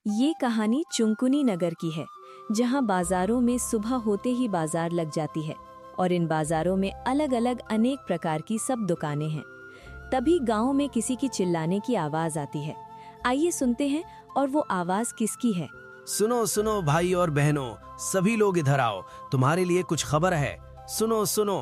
ये कहानी चुनकुनी नगर की है, जहाँ बाजारों में सुबह होते ही बाजार लग जाती है और इन बाजारों में अलग अलग अनेक प्रकार की सब दुकानें हैं। तभी गांव में किसी की चिल्लाने की आवाज आती है। आइए सुनते हैं और वो आवाज किसकी है। सुनो सुनो भाई और बहनों, सभी लोग इधर आओ, तुम्हारे लिए कुछ खबर है। सुनो सुनो।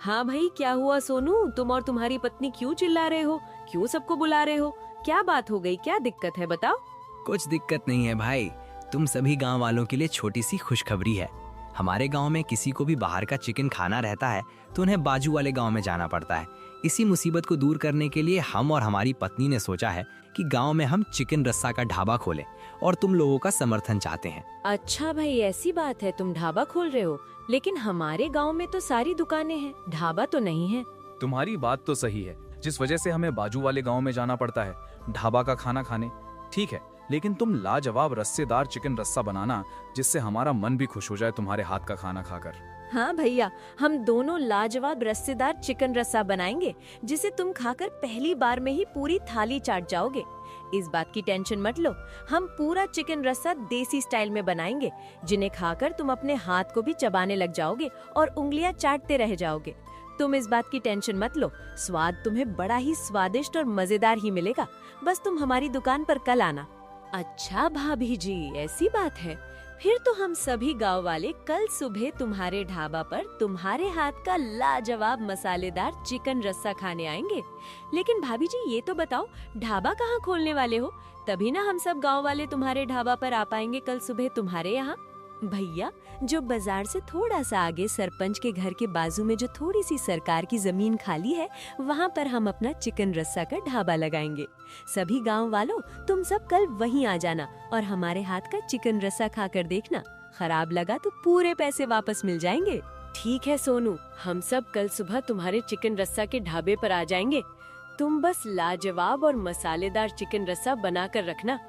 हाँ भाई, क्या हुआ सोनू? तुम और तुम्हारी पत्नी क्यों चिल्ला रहे हो? क्यों सबको बुला रहे हो? क्या बात हो गई? क्या दिक्कत है, बताओ। कुछ दिक्कत नहीं है भाई, तुम सभी गांव वालों के लिए छोटी सी खुशखबरी है। हमारे गांव में किसी को भी बाहर का चिकन खाना रहता है तो उन्हें बाजू वाले गांव में जाना पड़ता है। इसी मुसीबत को दूर करने के लिए हम और हमारी पत्नी ने सोचा है कि गांव में हम चिकन रस्सा का ढाबा खोलें और तुम लोगों का समर्थन चाहते हैं। अच्छा भाई, ऐसी बात है, तुम ढाबा खोल रहे हो? लेकिन हमारे गांव में तो सारी दुकानें हैं, ढाबा तो नहीं है। तुम्हारी बात तो सही है, जिस वजह से हमें बाजू वाले गांव में जाना पड़ता है ढाबा का खाना खाने। ठीक है, लेकिन तुम लाजवाब रस्सेदार चिकन रस्सा बनाना, जिससे हमारा मन भी खुश हो जाए तुम्हारे हाथ का खाना खाकर। हाँ भैया, हम दोनों लाजवाब रस्सेदार चिकन रस्सा बनाएंगे, जिसे तुम खाकर पहली बार में ही पूरी थाली चाट जाओगे। इस बात की टेंशन मत लो, हम पूरा चिकन रस्सा देसी स्टाइल में बनाएंगे, जिन्हें खाकर तुम अपने हाथ को भी चबाने लग जाओगे और उंगलियां चाटते रह जाओगे। तुम इस बात की टेंशन मत लो, स्वाद तुम्हें बड़ा ही स्वादिष्ट और मजेदार ही मिलेगा। बस तुम हमारी दुकान पर कल आना। अच्छा भाभी जी, ऐसी बात है? फिर तो हम सभी गांव वाले कल सुबह तुम्हारे ढाबा पर तुम्हारे हाथ का लाजवाब मसालेदार चिकन रस्सा खाने आएंगे। लेकिन भाभी जी, ये तो बताओ, ढाबा कहाँ खोलने वाले हो? तभी ना हम सब गांव वाले तुम्हारे ढाबा पर आ पाएंगे कल सुबह तुम्हारे यहाँ। भैया, जो बाजार से थोड़ा सा आगे सरपंच के घर के बाजू में जो थोड़ी सी सरकार की जमीन खाली है, वहाँ पर हम अपना चिकन रस्सा का ढाबा लगाएंगे। सभी गांव वालों, तुम सब कल वहीं आ जाना और हमारे हाथ का चिकन रस्सा खाकर देखना। खराब लगा तो पूरे पैसे वापस मिल जाएंगे। ठीक है सोनू, हम सब कल सुबह तुम्हारे चिकन रस्सा के ढाबे पर आ जाएंगे। तुम बस लाजवाब और मसालेदार चिकन रस्सा बना कर रखना।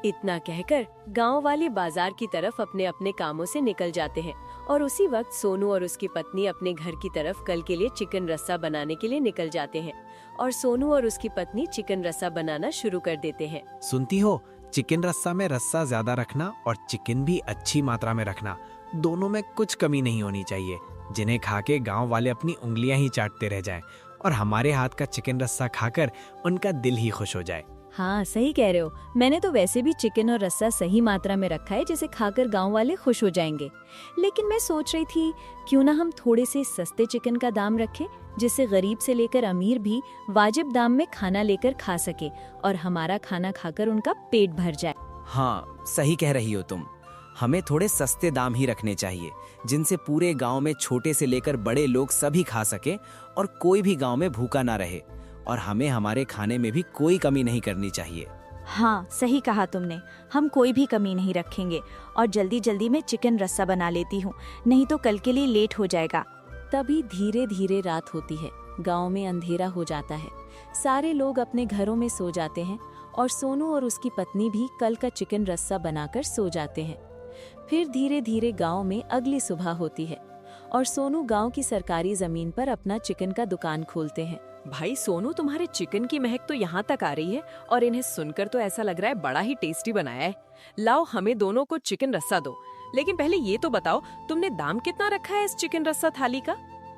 इतना कहकर गांव वाले बाजार की तरफ अपने अपने कामों से निकल जाते हैं और उसी वक्त सोनू और उसकी पत्नी अपने घर की तरफ कल के लिए चिकन रस्सा बनाने के लिए निकल जाते हैं और सोनू और उसकी पत्नी चिकन रस्सा बनाना शुरू कर देते हैं। सुनती हो, चिकन रस्सा में रस्सा ज्यादा रखना और चिकन भी अच्छी मात्रा में रखना, दोनों में कुछ कमी नहीं होनी चाहिए, जिन्हें खा के गाँव वाले अपनी उंगलियां ही चाटते रह जाएं और हमारे हाथ का चिकन रस्सा खाकर उनका दिल ही खुश हो जाए। हाँ, सही कह रहे हो। मैंने तो वैसे भी चिकन और रस्सा सही मात्रा में रखा है, जिसे खाकर गांव वाले खुश हो जाएंगे। लेकिन मैं सोच रही थी, क्यों ना हम थोड़े से सस्ते चिकन का दाम रखें, जिससे गरीब से लेकर अमीर भी वाजिब दाम में खाना लेकर खा सके और हमारा खाना खाकर उनका पेट भर जाए। हाँ, सही कह रही हो तुम। हमें थोड़े सस्ते दाम ही रखने चाहिए, जिनसे पूरे गांव में छोटे से लेकर बड़े लोग सभी खा सके और कोई भी गांव में भूखा ना रहे। और हमें हमारे खाने में भी कोई कमी नहीं करनी चाहिए। हाँ, सही कहा तुमने। हम कोई भी कमी नहीं रखेंगे और जल्दी जल्दी में चिकन रस्सा बना लेती हूँ, नहीं तो कल के लिए लेट हो जाएगा। तभी धीरे धीरे रात होती है, गांव में अंधेरा हो जाता है, सारे लोग अपने घरों में सो जाते हैं और सोनू और उसकी पत्नी भी कल का चिकन रस्सा बनाकर सो जाते हैं। फिर धीरे धीरे गांव में अगली सुबह होती है और सोनू गांव की सरकारी जमीन पर अपना चिकन का दुकान खोलते हैं। भाई सोनू, तुम्हारे चिकन की महक तो यहाँ तक आ रही है और इन्हें सुनकर तो ऐसा लग रहा है बड़ा ही टेस्टी बनाया है। लाओ, हमें दोनों को चिकन रस्सा दो। लेकिन पहले ये तो बताओ, तुमने दाम कितना रखा है इस चिकन रस्सा थाली का?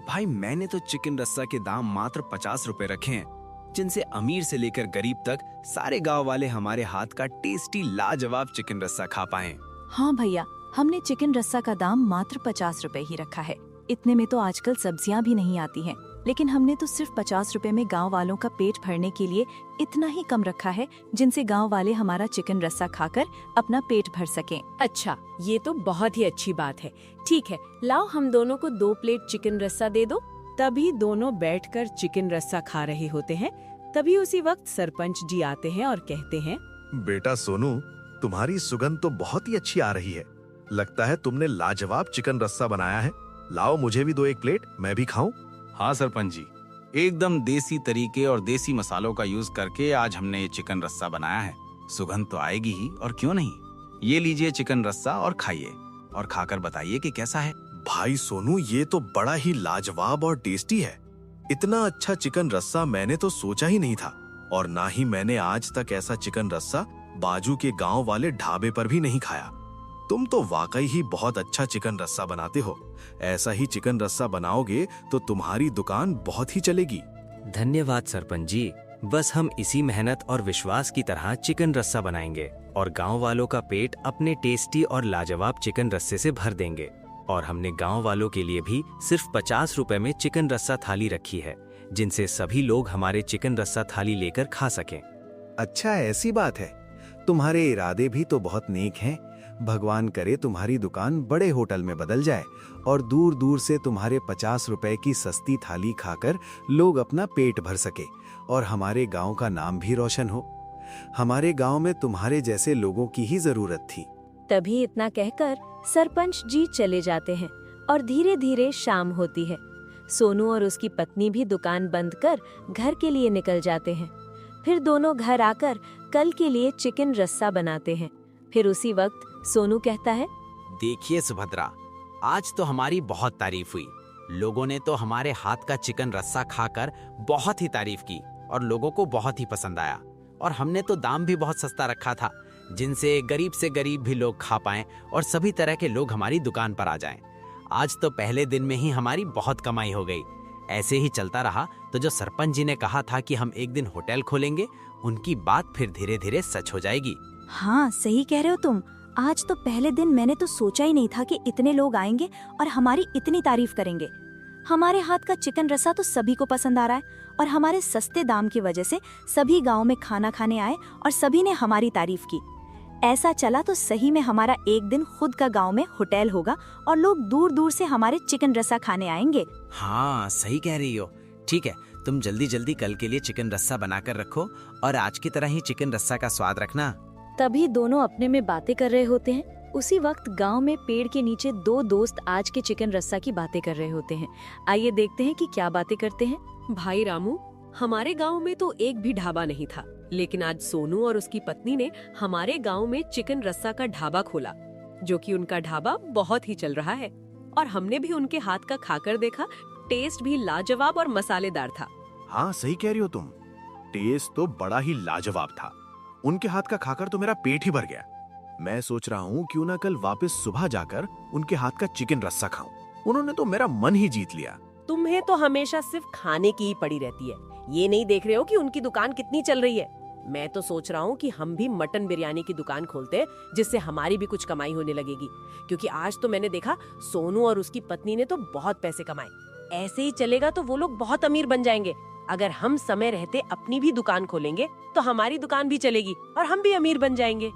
भाई, मैंने तो चिकन रस्सा के दाम मात्र 50 रुपए रखे हैं, जिनसे अमीर से लेकर गरीब तक सारे गांव वाले हमारे हाथ का टेस्टी लाजवाब चिकन रस्सा खा पाएं। हाँ भैया, हमने चिकन रस्सा का दाम मात्र 50 रुपए ही रखा है। इतने में तो आजकल सब्जियां भी नहीं आती हैं, लेकिन हमने तो सिर्फ 50 रुपए में गांव वालों का पेट भरने के लिए इतना ही कम रखा है, जिनसे गांव वाले हमारा चिकन रस्सा खाकर अपना पेट भर सकें। अच्छा, ये तो बहुत ही अच्छी बात है। ठीक है, लाओ, हम दोनों को 2 प्लेट चिकन रस्सा दे दो। तभी दोनों बैठकर चिकन रस्सा खा रहे होते हैं। तभी उसी वक्त सरपंच जी आते हैं और कहते हैं, बेटा सोनू, तुम्हारी सुगंध तो बहुत ही अच्छी आ रही है। लगता है तुमने लाजवाब चिकन रस्सा बनाया है। लाओ, मुझे भी दो 1 प्लेट, मैं भी खाऊं। हाँ सरपंच जी, एकदम देसी तरीके और देसी मसालों का यूज करके आज हमने ये चिकन रस्सा बनाया है। सुगंध तो आएगी ही, और क्यों नहीं। ये लीजिए चिकन रस्सा और खाइए और खाकर बताइए कि कैसा है। भाई सोनू, ये तो बड़ा ही लाजवाब और टेस्टी है। इतना अच्छा चिकन रस्सा मैंने तो सोचा ही नहीं था, और ना ही मैंने आज तक ऐसा चिकन रस्सा बाजू के गांव वाले ढाबे पर भी नहीं खाया। तुम तो वाकई ही बहुत अच्छा चिकन रस्सा बनाते हो। ऐसा ही चिकन रस्सा बनाओगे तो तुम्हारी दुकान बहुत ही चलेगी। धन्यवाद सरपंच जी। बस हम इसी मेहनत और विश्वास की तरह चिकन रस्सा बनाएंगे और गांव वालों का पेट अपने टेस्टी और लाजवाब चिकन रस्से से भर देंगे। और हमने गांव वालों के लिए भी सिर्फ 50 रुपए में चिकन रस्सा थाली रखी है, जिनसे सभी लोग हमारे चिकन रस्सा थाली लेकर खा सकें। अच्छा, ऐसी बात है। तुम्हारे इरादे भी तो बहुत नेक हैं। भगवान करे तुम्हारी दुकान बड़े होटल में बदल जाए और दूर दूर से तुम्हारे 50 रुपए की सस्ती थाली खाकर लोग अपना पेट भर सके और हमारे गांव का नाम भी रोशन हो। हमारे गांव में तुम्हारे जैसे लोगों की ही जरूरत थी। तभी इतना कहकर सरपंच जी चले जाते हैं और धीरे धीरे शाम होती है। सोनू और उसकी पत्नी भी दुकान बंद कर घर के लिए निकल जाते हैं। फिर दोनों घर आकर कल के लिए चिकन रस्सा बनाते हैं। फिर उसी वक्त सोनू कहता है, देखिए सुभद्रा, आज तो हमारी बहुत तारीफ हुई। लोगों ने तो हमारे हाथ का चिकन रस्सा खाकर बहुत ही तारीफ की और लोगों को बहुत ही पसंद आया। और हमने तो दाम भी बहुत सस्ता रखा था, जिनसे गरीब से गरीब भी लोग खा पाएं और सभी तरह के लोग हमारी दुकान पर आ जाएं। आज तो पहले दिन में ही हमारी बहुत कमाई हो गई। ऐसे ही चलता रहा तो जो सरपंच जी ने कहा था कि हम एक दिन होटल खोलेंगे, उनकी बात फिर धीरे धीरे सच हो जाएगी। हाँ, सही कह रहे हो तुम। आज तो पहले दिन मैंने तो सोचा ही नहीं था कि इतने लोग आएंगे और हमारी इतनी तारीफ करेंगे। हमारे हाथ का चिकन रस्सा तो सभी को पसंद आ रहा है और हमारे सस्ते दाम की वजह से सभी गांव में खाना खाने आए और सभी ने हमारी तारीफ की। ऐसा चला तो सही में हमारा एक दिन खुद का गांव में होटल होगा और लोग दूर दूर से हमारे चिकन रस्सा खाने आएंगे। हाँ, सही कह रही हो। ठीक है, तुम जल्दी जल्दी कल के लिए चिकन रस्सा बनाकर रखो और आज की तरह ही चिकन रस्सा का स्वाद रखना। तभी दोनों अपने में बातें कर रहे होते हैं। उसी वक्त गांव में पेड़ के नीचे दो दोस्त आज के चिकन रस्सा की बातें कर रहे होते हैं। आइए देखते हैं कि क्या बातें करते हैं। भाई रामू, हमारे गांव में तो एक भी ढाबा नहीं था, लेकिन आज सोनू और उसकी पत्नी ने हमारे गांव में चिकन रस्सा का ढाबा खोला, जो कि उनका ढाबा बहुत ही चल रहा है। और हमने भी उनके हाथ का खाकर देखा, टेस्ट भी लाजवाब और मसालेदार था। हाँ, सही कह रही हो तुम। टेस्ट तो बड़ा ही लाजवाब था। उनके हाथ का खाकर तो मेरा पेट ही भर गया। मैं सोच रहा हूँ क्यों ना कल वापस सुबह जाकर उनके हाथ का चिकन रस्सा खाऊं। उन्होंने तो मेरा मन ही जीत लिया। तुम्हें तो हमेशा सिर्फ खाने की ही पड़ी रहती है। ये नहीं देख रहे हो कि उनकी दुकान कितनी चल रही है। मैं तो सोच रहा हूँ कि हम भी मटन बिरयानी की दुकान खोलते हैं, जिससे हमारी भी कुछ कमाई होने लगेगी। क्योंकि आज तो मैंने देखा सोनू और उसकी पत्नी ने तो बहुत पैसे कमाए। ऐसे ही चलेगा तो वो लोग बहुत अमीर बन जाएंगे। अगर हम समय रहते अपनी भी दुकान खोलेंगे तो हमारी दुकान भी चलेगी और हम भी अमीर बन जाएंगे।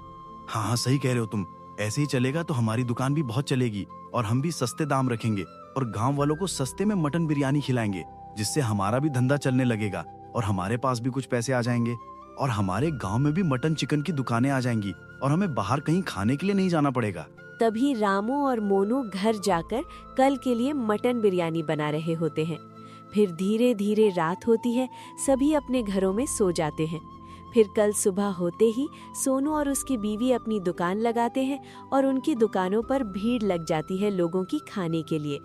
हाँ, सही कह रहे हो तुम। ऐसे ही चलेगा तो हमारी दुकान भी बहुत चलेगी और हम भी सस्ते दाम रखेंगे और गांव वालों को सस्ते में मटन बिरयानी खिलाएंगे, जिससे हमारा भी धंधा चलने लगेगा और हमारे पास भी कुछ पैसे आ जाएंगे और हमारे गांव में भी मटन चिकन की दुकानें आ जाएंगी और हमें बाहर कहीं खाने के लिए नहीं जाना पड़ेगा। तभी रामू और मोनू घर जाकर कल के लिए मटन बिरयानी बना रहे होते हैं। फिर धीरे धीरे रात होती है, सभी अपने घरों में सो जाते हैं। फिर कल सुबह होते ही सोनू और उसकी बीवी अपनी दुकान लगाते हैं और उनकी दुकानों पर भीड़ लग जाती है लोगों की खाने के लिए।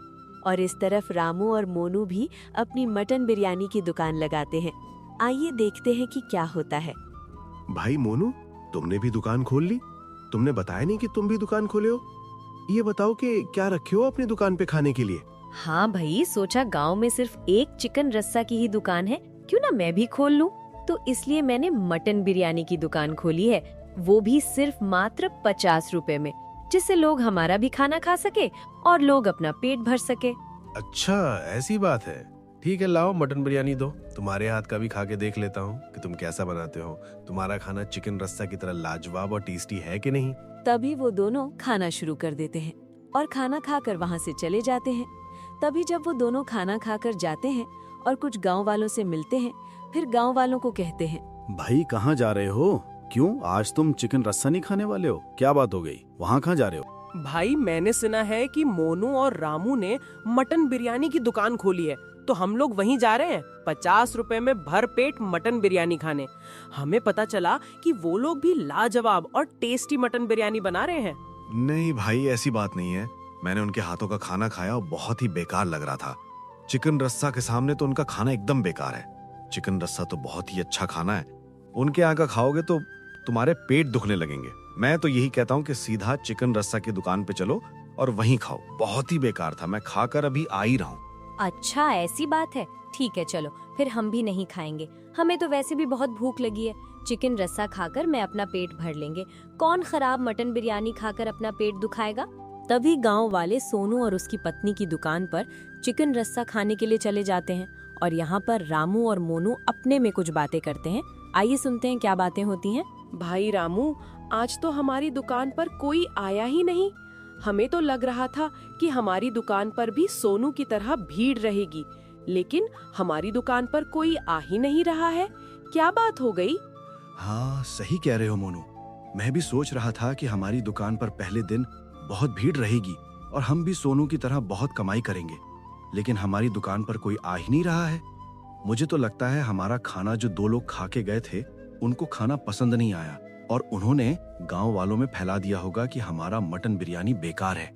और इस तरफ रामू और मोनू भी अपनी मटन बिरयानी की दुकान लगाते हैं। आइए देखते हैं कि क्या होता है। भाई मोनू, तुमने भी दुकान खोल ली? तुमने बताया नहीं कि तुम भी दुकान खोले हो। ये बताओ कि क्या रखे हो अपनी दुकान पे खाने के लिए? हाँ भाई, सोचा गांव में सिर्फ एक चिकन रस्सा की ही दुकान है, क्यों ना मैं भी खोल लूं। तो इसलिए मैंने मटन बिरयानी की दुकान खोली है, वो भी सिर्फ मात्र 50 रुपए में, जिससे लोग हमारा भी खाना खा सके और लोग अपना पेट भर सके। अच्छा, ऐसी बात है। ठीक है, लाओ मटन बिरयानी दो। तुम्हारे हाथ का भी खा के देख लेता हूँ कि तुम कैसा बनाते हो। तुम्हारा खाना चिकन रस्सा की तरह लाजवाब और टेस्टी है कि नहीं। तभी वो दोनों खाना शुरू कर देते हैं और खाना खाकर वहाँ से चले जाते हैं। तभी जब वो दोनों खाना खाकर जाते हैं और कुछ गांव वालों से मिलते हैं, फिर गांव वालों को कहते हैं, भाई कहाँ जा रहे हो? क्यों आज तुम चिकन रस्सा नहीं खाने वाले हो? क्या बात हो गई? वहाँ कहाँ जा रहे हो? भाई, मैंने सुना है कि मोनू और रामू ने मटन बिरयानी की दुकान खोली है, तो हम लोग वहीं जा रहे हैं 50 रुपए में भर पेट मटन बिरयानी खाने। हमें पता चला कि वो लोग भी लाजवाब और टेस्टी मटन बिरयानी बना रहे हैं। नहीं भाई, ऐसी बात नहीं है। मैंने उनके हाथों का खाना खाया और बहुत ही बेकार लग रहा था। चिकन रस्सा के सामने तो उनका खाना एकदम बेकार है। चिकन रस्सा तो बहुत ही अच्छा खाना है। उनके यहाँ का खाओगे तो तुम्हारे पेट दुखने लगेंगे। मैं तो यही कहता हूँ कि सीधा चिकन रस्सा की दुकान पे चलो और वहीं खाओ। बहुत ही बेकार था, मैं खाकर अभी आ ही रहा हूँ। अच्छा ऐसी बात है, ठीक है चलो फिर हम भी नहीं खाएंगे। हमें तो वैसे भी बहुत भूख लगी है। चिकन रस्सा खाकर मैं अपना पेट भर लेंगे। कौन खराब मटन बिरयानी खाकर अपना पेट दुखाएगा। तभी गांव वाले सोनू और उसकी पत्नी की दुकान पर चिकन रस्सा खाने के लिए चले जाते हैं और यहाँ पर रामू और मोनू अपने में कुछ बातें करते हैं। आइए सुनते हैं क्या बातें होती हैं। भाई रामू, आज तो हमारी दुकान पर कोई आया ही नहीं। हमें तो लग रहा था कि हमारी दुकान पर भी सोनू की तरह भीड़ रहेगी, लेकिन हमारी दुकान पर कोई आ ही नहीं रहा है। क्या बात हो गई? हाँ, सही कह रहे हो मोनू। मैं भी सोच रहा था कि हमारी दुकान पर पहले दिन बहुत भीड़ रहेगी और हम भी सोनू की तरह बहुत कमाई करेंगे, लेकिन हमारी दुकान पर कोई आ ही नहीं रहा है। मुझे तो लगता है हमारा खाना जो 2 लोग खा के गए थे, उनको खाना पसंद नहीं आया और उन्होंने गांव वालों में फैला दिया होगा कि हमारा मटन बिरयानी बेकार है।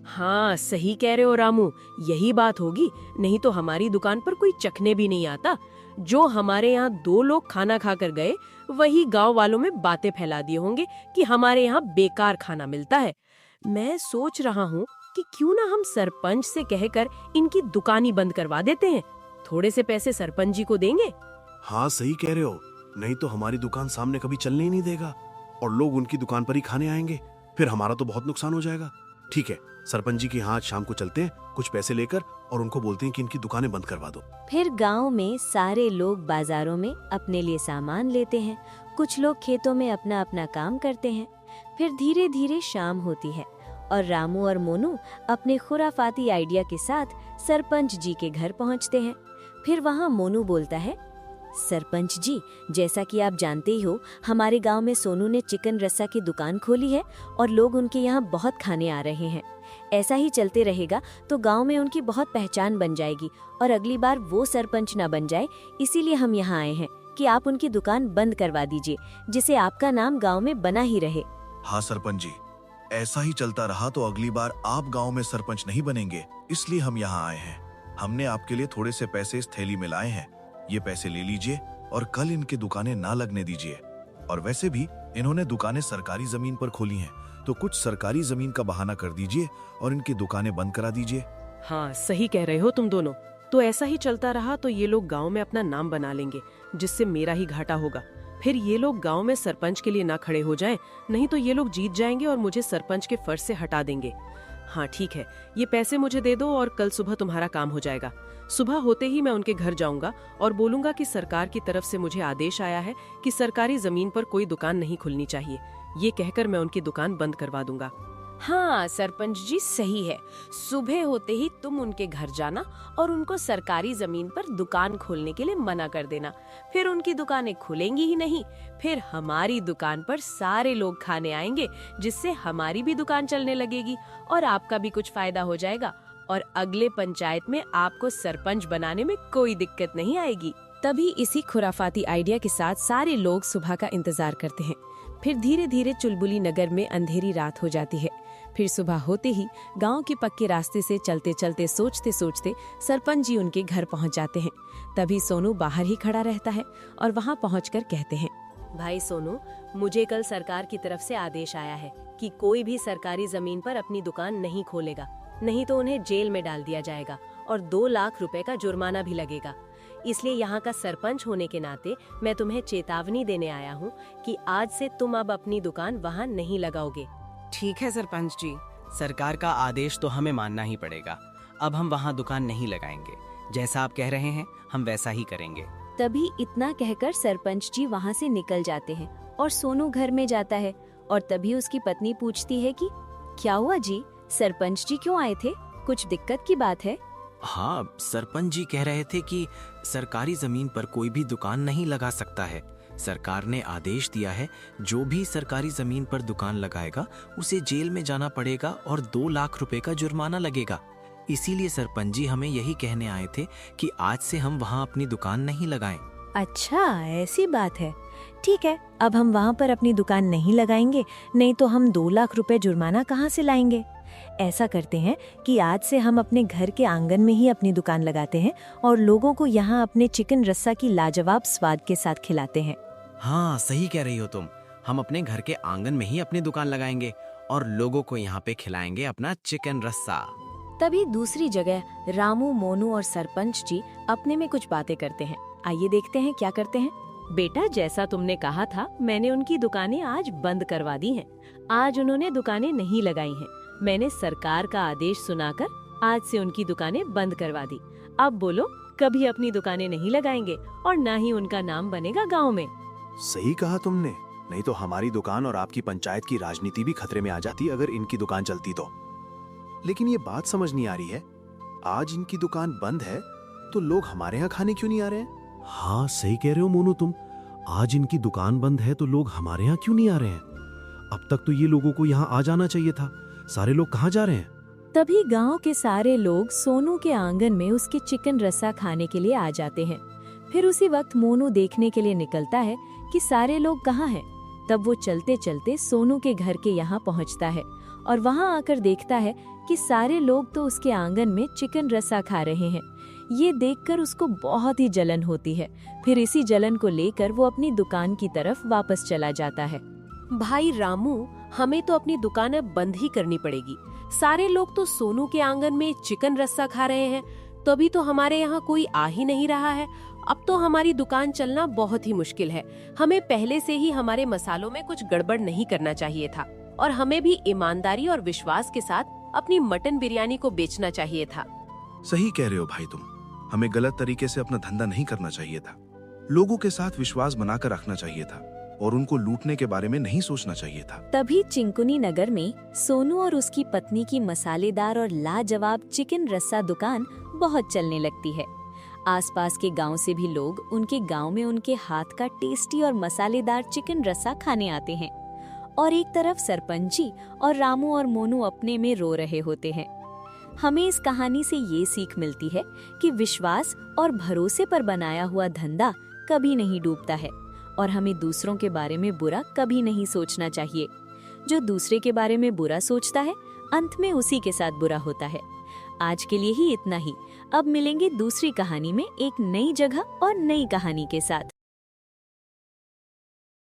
हाँ, सही कह रहे हो रामू, यही बात होगी। नहीं तो हमारी दुकान पर कोई चखने भी नहीं आता। जो हमारे यहाँ 2 लोग खाना खाकर गए, वही गांव वालों में बातें फैला दिए होंगे कि हमारे यहाँ बेकार खाना मिलता है। मैं सोच रहा हूँ कि क्यों ना हम सरपंच से कहकर इनकी दुकान ही बंद करवा देते हैं। थोड़े से पैसे सरपंच जी को देंगे। हाँ, सही कह रहे हो। नहीं तो हमारी दुकान सामने कभी चलने ही नहीं देगा और लोग उनकी दुकान पर ही खाने आएंगे। फिर हमारा तो बहुत नुकसान हो जाएगा। ठीक है, सरपंच जी के यहाँ आज शाम को चलते हैं, कुछ पैसे लेकर, और उनको बोलते हैं कि इनकी दुकानें बंद करवा दो। फिर गांव में सारे लोग बाजारों में अपने लिए सामान लेते हैं। कुछ लोग खेतों में अपना अपना काम करते हैं। फिर धीरे धीरे शाम होती है और रामू और मोनू अपने खुराफाती आइडिया के साथ सरपंच जी के घर पहुंचते हैं। फिर वहां मोनू बोलता है, सरपंच जी, जैसा कि आप जानते ही हो, हमारे गांव में सोनू ने चिकन रस्सा की दुकान खोली है और लोग उनके यहाँ बहुत खाने आ रहे हैं। ऐसा ही चलते रहेगा तो गांव में उनकी बहुत पहचान बन जाएगी और अगली बार वो सरपंच ना बन जाए, इसीलिए हम यहाँ आए हैं कि आप उनकी दुकान बंद करवा दीजिए, जिससे आपका नाम गांव में बना ही रहे। हाँ सरपंच जी, ऐसा ही चलता रहा तो अगली बार आप गांव में सरपंच नहीं बनेंगे, इसलिए हम यहाँ आए हैं। हमने आपके लिए थोड़े से पैसे इस थैली में लाए हैं, ये पैसे ले लीजिए और कल इनकी दुकानें ना लगने दीजिए। और वैसे भी इन्होंने दुकानें सरकारी जमीन पर खोली हैं, तो कुछ सरकारी जमीन का बहाना कर दीजिए और इनकी दुकानें बंद करा दीजिए। हाँ, सही कह रहे हो तुम दोनों। तो ऐसा ही चलता रहा तो ये लोग गांव में अपना नाम बना लेंगे, जिससे मेरा ही घाटा होगा। फिर ये लोग गांव में सरपंच के लिए ना खड़े हो जाएं, नहीं तो ये लोग जीत जाएंगे और मुझे सरपंच के फर्ज से हटा देंगे। हाँ ठीक है, ये पैसे मुझे दे दो और कल सुबह तुम्हारा काम हो जाएगा। सुबह होते ही मैं उनके घर जाऊंगा और बोलूंगा कि सरकार की तरफ से मुझे आदेश आया है कि सरकारी जमीन पर कोई दुकान नहीं खुलनी चाहिए। ये कहकर मैं उनकी दुकान बंद करवा दूंगा। हाँ सरपंच जी, सही है। सुबह होते ही तुम उनके घर जाना और उनको सरकारी जमीन पर दुकान खोलने के लिए मना कर देना। फिर उनकी दुकानें खुलेंगी ही नहीं। फिर हमारी दुकान पर सारे लोग खाने आएंगे, जिससे हमारी भी दुकान चलने लगेगी और आपका भी कुछ फायदा हो जाएगा और अगले पंचायत में आपको सरपंच बनाने में कोई दिक्कत नहीं आएगी। तभी इसी खुराफाती आइडिया के साथ सारे लोग सुबह का इंतजार करते हैं। फिर धीरे धीरे चुलबुली नगर में अंधेरी रात हो जाती है। फिर सुबह होते ही गांव के पक्के रास्ते से चलते चलते सोचते सोचते सरपंच जी उनके घर पहुंच जाते हैं। तभी सोनू बाहर ही खड़ा रहता है और वहां पहुंचकर कहते हैं, भाई सोनू, मुझे कल सरकार की तरफ से आदेश आया है कि कोई भी सरकारी जमीन पर अपनी दुकान नहीं खोलेगा, नहीं तो उन्हें जेल में डाल दिया जाएगा और 2 लाख रुपए का जुर्माना भी लगेगा। इसलिए यहाँ का सरपंच होने के नाते मैं तुम्हें चेतावनी देने आया हूँ कि आज से तुम अब अपनी दुकान वहाँ नहीं लगाओगे। ठीक है सरपंच जी, सरकार का आदेश तो हमें मानना ही पड़ेगा। अब हम वहाँ दुकान नहीं लगाएंगे। जैसा आप कह रहे हैं हम वैसा ही करेंगे। तभी इतना कहकर सरपंच जी वहाँ से निकल जाते हैं और सोनू घर में जाता है। और तभी उसकी पत्नी पूछती है कि क्या हुआ जी, सरपंच जी क्यों आए थे, कुछ दिक्कत की बात है? हाँ, सरपंच जी कह रहे थे कि सरकारी जमीन पर कोई भी दुकान नहीं लगा सकता है। सरकार ने आदेश दिया है, जो भी सरकारी जमीन पर दुकान लगाएगा उसे जेल में जाना पड़ेगा और 2 लाख रुपए का जुर्माना लगेगा। इसीलिए सरपंच जी हमें यही कहने आए थे कि आज से हम वहाँ अपनी दुकान नहीं लगाएं। अच्छा, ऐसी बात है। ठीक है, अब हम वहाँ पर अपनी दुकान नहीं लगाएंगे, नहीं तो हम 2 लाख रुपए जुर्माना कहाँ से लाएंगे। ऐसा करते हैं कि आज से हम अपने घर के आंगन में ही अपनी दुकान लगाते हैं और लोगों को यहाँ अपने चिकन रस्सा की लाजवाब स्वाद के साथ खिलाते हैं। हाँ, सही कह रही हो तुम। हम अपने घर के आंगन में ही अपनी दुकान लगाएंगे और लोगों को यहाँ पे खिलाएंगे अपना चिकन रस्सा। तभी दूसरी जगह रामू, मोनू और सरपंच जी अपने में कुछ बातें करते हैं। आइए देखते हैं क्या करते हैं। बेटा, जैसा तुमने कहा था, मैंने उनकी दुकानें आज बंद करवा दी हैं। आज उन्होंने दुकानें नहीं लगाई हैं। मैंने सरकार का आदेश सुनाकर आज से उनकी दुकानें बंद करवा दी। अब बोलो, कभी अपनी दुकानें नहीं लगाएंगे और ना ही उनका नाम बनेगा गांव में। सही कहा तुमने, नहीं तो हमारी दुकान और आपकी पंचायत की राजनीति भी खतरे में आ जाती अगर इनकी दुकान चलती तो। लेकिन ये बात समझ नहीं आ रही है, आज इनकी दुकान बंद है तो लोग हमारे यहाँ खाने क्यों नहीं आ रहे हैं? हाँ सही कह रहे हो मोनू तुम, आज इनकी दुकान बंद है तो लोग हमारे यहाँ क्यों नहीं आ रहे हैं? अब तक तो ये लोगों को यहाँ आ जाना चाहिए था। सारे लोग कहाँ जा रहे हैं? तभी गांव के सारे लोग सोनू के आंगन में उसके चिकन रस्सा खाने के लिए आ जाते हैं। फिर उसी वक्त मोनू देखने के लिए निकलता है कि सारे लोग कहाँ हैं। तब वो चलते चलते सोनू के घर के यहाँ पहुँचता है और वहाँ आकर देखता है कि सारे लोग तो उसके आंगन में चिकन रस्सा खा रहे हैं। ये देखकर उसको बहुत ही जलन होती है। फिर इसी जलन को लेकर वो अपनी दुकान की तरफ वापस चला जाता है। भाई रामू, हमें तो अपनी दुकान अब बंद ही करनी पड़ेगी। सारे लोग तो सोनू के आंगन में चिकन रस्सा खा रहे हैं, तभी तो हमारे यहाँ कोई आ ही नहीं रहा है। अब तो हमारी दुकान चलना बहुत ही मुश्किल है। हमें पहले से ही हमारे मसालों में कुछ गड़बड़ नहीं करना चाहिए था और हमें भी ईमानदारी और विश्वास के साथ अपनी मटन बिरयानी को बेचना चाहिए था। सही कह रहे हो भाई तुम, हमें गलत तरीके से अपना धंधा नहीं करना चाहिए था। लोगों के साथ विश्वास बनाकर रखना चाहिए था और उनको लूटने के बारे में नहीं सोचना चाहिए था। तभी चिंकुनी नगर में सोनू और उसकी पत्नी की मसालेदार और लाजवाब चिकन रस्सा दुकान बहुत चलने लगती है। आसपास के गांव से भी लोग उनके गांव में उनके हाथ का टेस्टी और मसालेदार चिकन रस्सा खाने आते हैं। और एक तरफ सरपंच जी और रामू और मोनू अपने में रो रहे होते हैं। हमें इस कहानी से ये सीख मिलती है कि विश्वास और भरोसे पर बनाया हुआ धंधा कभी नहीं डूबता है और हमें दूसरों के बारे में बुरा कभी नहीं सोचना चाहिए। जो दूसरे के बारे में बुरा सोचता है, अंत में उसी के साथ बुरा होता है। आज के लिए ही इतना ही। अब मिलेंगे दूसरी कहानी में एक नई जगह और नई कहानी के साथ।